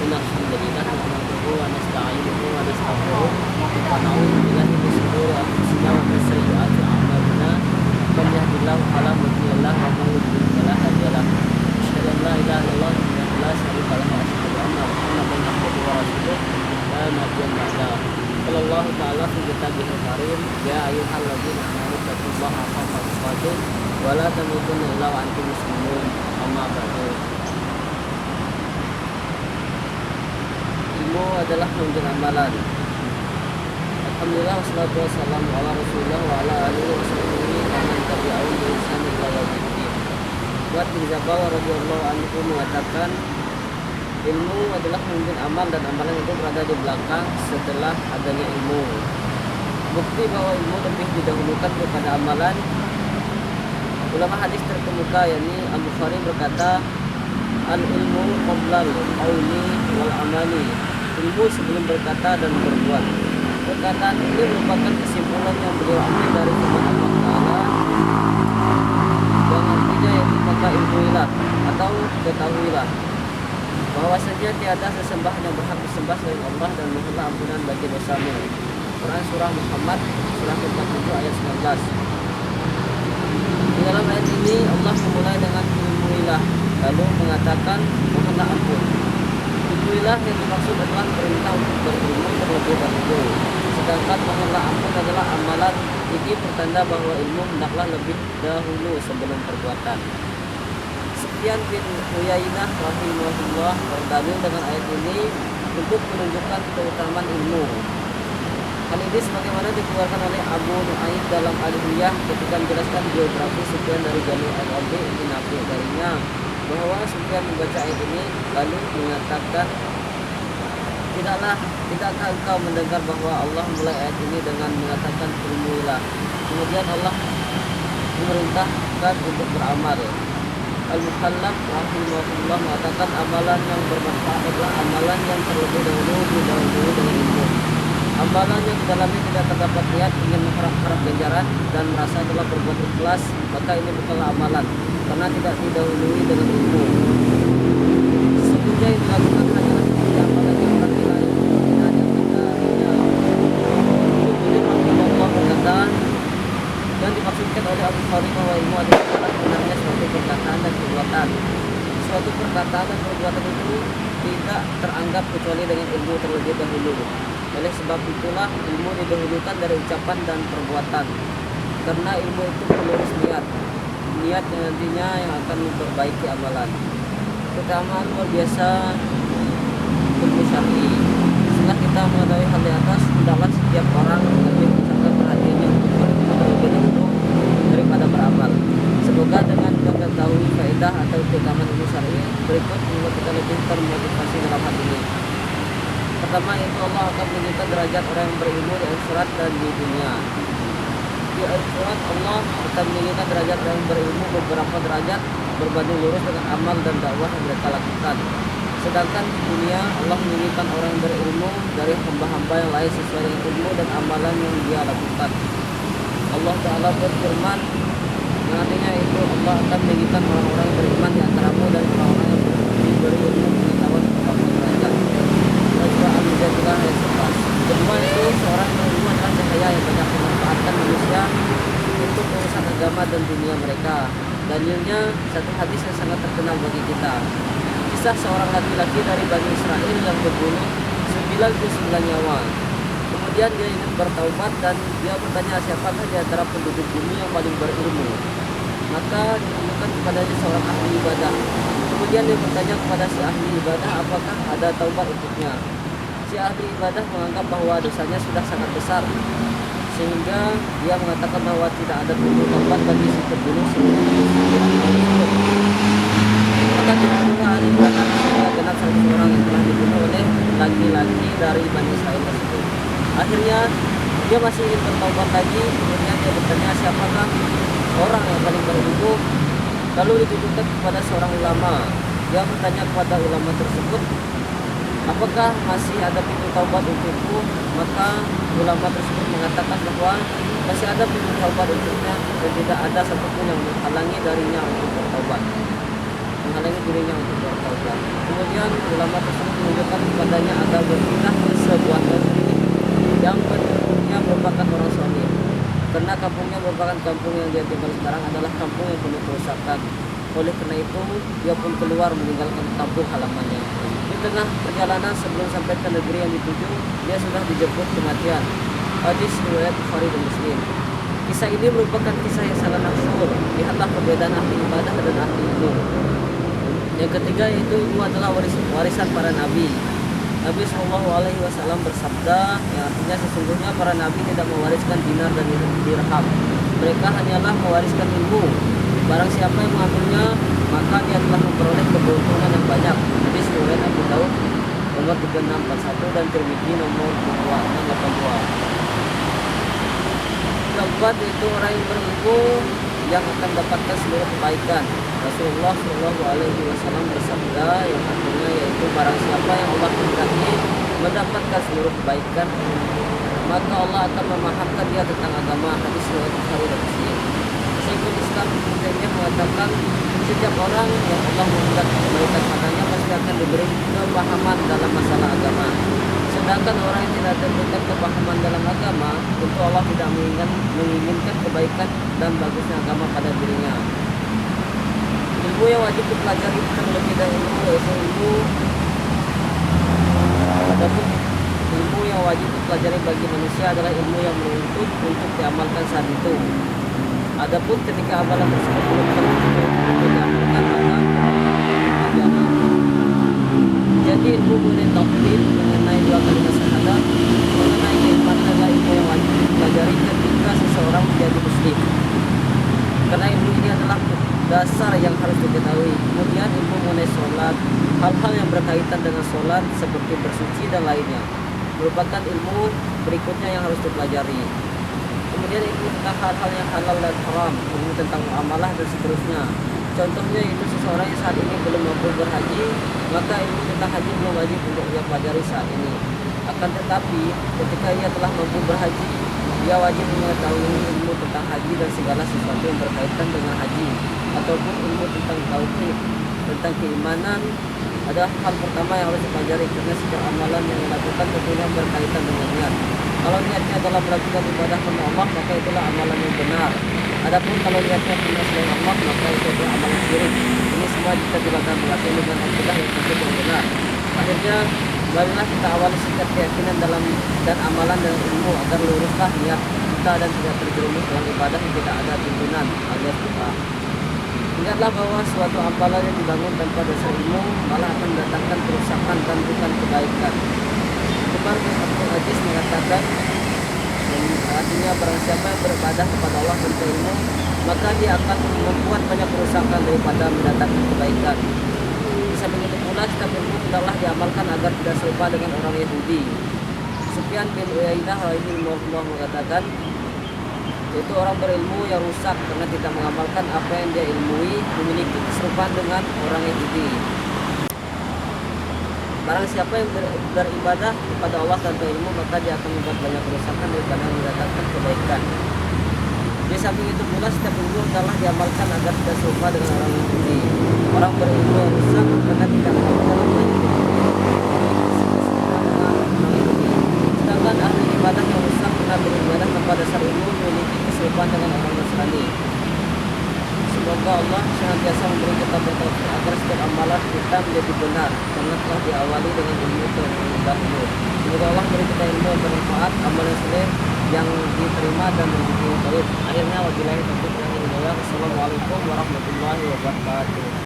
إن الحمد لله نحمده ونستعينه ونستغفره ونعوذ بالله من شرور أنفسنا ومن سيئات أعمالنا من يهد الله فلا مضل له ومن يضلل فلا هادي له أشهد أن لا إله إلا الله وحده لا شريك له وأشهد أن محمدا عبده ورسوله لا نبي بعده قال الله تعالى في كتابه الكريم يا أيها الذين آمنوا اتقوا الله حق تقاته ولا تموتن إلا وأنتم مسلمون أما بعد. Ilmu adalah menunjukkan amalan. Alhamdulillah wassalatu wassalamu ala Rasulillah wa ala alihi wa sahbihi wa man tabi'ahum bi ihsan ila yaumiddin. Buat bin Jabal radhiyallahu anhu mengatakan ilmu adalah menunjukkan amal dan amalan itu berada di belakang setelah adanya ilmu. Bukti bahwa ilmu lebih didahulukan daripada amalan. Ulama hadis terkemuka yakni Al-Bukhari berkata al-ilmu qoblal qauli wal amali. Ilmu sebelum berkata dan berbuat. Perkataan ini merupakan kesimpulan yang beliau ambil dari firman Allah Ta'ala yang artinya yaitu maka ilmuilah atau ketahuilah bahwasanya tiada sesembahan yang berhak disembah selain Allah dan mohonlah ampunan bagi dosamu. Quran surah Muhammad surah 47 ayat 19. Di dalam ayat ini Allah memulai dengan ilmuilah lalu mengatakan mohonlah ampun. Ilmuilah yang dimaksud adalah perintah untuk berilmu terlebih dahulu. Sedangkan mohonlah ampun adalah amalan. Ini pertanda bahwa ilmu hendaklah lebih dahulu sebelum perbuatan. Sufyan bin Uyainah rahimahullah berdalil dengan ayat ini untuk menunjukkan keutamaan ilmu. Hal ini sebagaimana dikeluarkan oleh Abu Nu'aim dalam Al-Hiyah ketika menjelaskan biografi Sufyan dari Jalil al-Abi bin Nafi darinya bahwa Sufyan membaca ayat ini lalu mengatakan tidakkah engkau mendengar bahwa Allah mulai ayat ini dengan mengatakan ilmuilah, kemudian Allah memerintahkan untuk beramal. Al-Muhallab rahimahullah mengatakan amalan yang bermanfaat adalah amalan yang terlebih dahulu didahului dengan ilmu. Amalan yang di dalamnya tidak terdapat niat ingin mengharap ganjaran dan merasa telah berbuat ikhlas, maka ini bukanlah amalan karena tidak didahului dengan ilmu. Sesungguhnya yang dilakukan hanyalah seperti amalan yang berarti lain dan yang darinya. Kemudian Allah berkata yang dimaksudkan oleh Abu Bukhari bahwa ilmu adalah sebenarnya suatu perkataan dan perbuatan. Suatu perkataan dan perbuatan itu tidak teranggap kecuali dengan ilmu terlebih dahulu. Oleh sebab itulah ilmu didahulukan dari ucapan dan perbuatan. Karena ilmu itu melurus niat yang nantinya yang akan memperbaiki amalan. Keutamaan luar biasa ilmu syar'i. Setelah kita mengetahui hal di atas, hendaklah setiap orang lebih mengucapkan perhatiannya untuk berilmu terlebih dahulu daripada beramal. Semoga dengan mengetahui faedah atau keutamaan ilmu syar'i berikut membuat kita lebih termotivasi dalam hal ini. Pertama yaitu Allah akan meninggikan derajat orang yang berilmu di akhirat dan di dunia. Di akhirat Allah akan meninggikan derajat orang yang berilmu beberapa derajat berbanding lurus dengan amal dan dakwah yang mereka lakukan. Sedangkan di dunia Allah meninggikan orang yang berilmu dari hamba-hamba yang lain sesuai dengan ilmu dan amalan yang dia lakukan. Allah Ta'ala berfirman yang artinya itu Allah akan meninggikan orang-orang yang beriman di antaramu dan orang-orang yang diberi ilmu pengetahuan beberapa derajat. Surah Al-Mujadilah ayat 11. Kedua itu seorang berilmu adalah cahaya yang banyak memanfaatkan manusia untuk urusan agama dan dunia mereka. Dalilnya satu hadis yang sangat terkenal bagi kita. Kisah seorang laki-laki dari Bani Israel yang berbunuh 99 nyawa. Kemudian dia ingin bertaubat dan dia bertanya siapakah di antara penduduk bumi yang paling berilmu. Maka ditunjukkan kepadanya seorang ahli ibadah. Kemudian dia bertanya kepada si ahli ibadah apakah ada taubat untuknya. Si ahli ibadah menganggap bahwa dosanya sudah sangat besar, sehingga dia mengatakan bahwa tidak ada pintu taubat bagi si pembunuh maka dibunuhlah ahli ibadah sehingga genap 100 orang yang telah dibunuh oleh laki-laki dari Bani Israel tersebut. Akhirnya dia masih ingin bertaubat lagi. Kemudian dia bertanya siapakah orang yang paling berilmu. Lalu ditujukan kepada seorang ulama. Dia bertanya kepada ulama tersebut, apakah masih ada pintu taubat untukku? Maka ulama tersebut mengatakan bahwa masih ada pintu taubat untuknya dan tidak ada satupun yang menghalangi darinya untuk bertaubat. Menghalangi diri dirinya untuk bertaubat. Kemudian ulama tersebut menunjukkan kepadanya agar berpindah ke sebuah negeri yang penduduknya merupakan orang saleh, karena kampungnya merupakan kampung yang dia tinggal sekarang adalah kampung yang penuh kerusakan. Oleh karena itu dia pun keluar meninggalkan kampung halamannya. Di tengah perjalanan sebelum sampai ke negeri yang dituju, dia sudah dijemput kematian. Hadis riwayat Bukhari dan Muslim. Kisah ini merupakan kisah yang sangat masyhur. Lihatlah perbedaan ahli ibadah dan ahli ilmu. Yang ketiga yaitu ilmu adalah warisan para nabi. Nabi Shallallahu Alaihi Wasallam bersabda, yang artinya sesungguhnya para nabi tidak mewariskan dinar dan dirham. Mereka hanyalah mewariskan ilmu. Barang siapa yang mengambilnya, maka dia telah memperoleh keberuntungan yang banyak. Hadis riwayat Abu Daud nomor 3641 dan Tirmidzi nomor 2682. Keempat yaitu orang yang berilmu yang akan mendapatkan seluruh kebaikan. Rasulullah Shallallahu Alaihi Wasallam bersabda, yang artinya yaitu barang siapa yang Allah kehendaki mendapatkan seluruh kebaikan, maka Allah akan memahamkan dia tentang agama. Hadis riwayat Bukhari dan Muslim. Syekhul Islam Ibnu Taimiyah mengatakan, setiap orang yang Allah menghendaki kebaikan padanya pasti akan diberi kepahaman dalam masalah agama. Sedangkan orang yang tidak diberikan kepahaman dalam agama, tentu Allah tidak menginginkan kebaikan dan bagusnya agama pada dirinya. Ilmu yang wajib dipelajari terlebih dahulu yaitu ilmu yang wajib dipelajari bagi manusia adalah ilmu yang menuntut untuk diamalkan saat itu. Adapun ketika amalan tersebut belum tentu untuk diamalkan, maka agama. Jadi ilmu mengenai tauhid, mengenai dua kalimat syahadat, mengenai keimanan adalah ilmu yang wajib dipelajari ketika seseorang menjadi muslim. Karena ilmu ini adalah dasar yang harus diketahui. Kemudian ilmu mengenai sholat, hal-hal yang berkaitan dengan sholat seperti bersuci dan lainnya, merupakan ilmu berikutnya yang harus dipelajari. Kemudian ilmu tentang hal-hal yang halal dan haram, ilmu tentang muamalah dan seterusnya. Contohnya itu seseorang yang saat ini belum mampu berhaji, maka ilmu tentang haji belum wajib untuk dia pelajari saat ini. Akan tetapi ketika ia telah mampu berhaji, dia wajib mengetahui ilmu tentang haji dan segala sesuatu yang berkaitan dengan haji, ataupun ilmu tentang tauhid, tentang keimanan adalah hal pertama yang harus dipelajari, karena setiap amalan yang dilakukan tentunya berkaitan dengan niat. Kalau niatnya adalah melakukan ibadah karena Allah, maka itulah amalan yang benar. Adapun kalau niatnya karena selain Allah, maka itu adalah amalan syirik. Ini semua jika dilakukan melakukan dengan akidah yang tentu yang benar. Akhirnya marilah kita awali setiap keyakinan dalam dan amalan dan ilmu agar luruslah niat kita dan tidak terjerumus dalam ibadah yang tidak ada tuntunan alias kita. Ingatlah bahwa suatu amalan yang dibangun tanpa dasar ilmu malah akan mendatangkan kerusakan dan bukan kebaikan. Umar bin Abdul Aziz mengatakan, artinya barang siapa yang beribadah kepada Allah tanpa ilmu, maka dia akan membuat banyak kerusakan daripada mendatangkan kebaikan. Bisa begitu pula setiap ilmu hendaklah diamalkan agar tidak serupa dengan orang Yahudi. Sufyan bin Uyainah rahimahullah mengatakan, yaitu orang berilmu yang rusak karena tidak mengamalkan apa yang dia ilmui, memiliki keserupaan dengan orang Yahudi. Barang siapa yang beribadah kepada Allah tanpa ilmu, maka dia akan membuat banyak kerusakan daripada mendatangkan kebaikan. Di samping itu pula setiap ilmu hendaklah diamalkan agar tidak serupa dengan orang Yahudi. Orang berilmu yang rusak karena tidak mengamalkan apa yang sedangkan ahli ibadah yang rusak karena beribadah tanpa dasar ilmu memiliki keserupaan dengan orang Nasrani. Semoga Allah senantiasa memberi kita bertaufik agar setiap amalan kita menjadi benar karena telah diawali dengan ilmu terlebih dahulu. Semoga Allah memberi kita ilmu yang bermanfaat, amalan soleh yang diterima dan menjadi baik. Akhirnya wabillahi taufiq wal hidayah. Wassalamualaikum warahmatullahi wabarakatuh.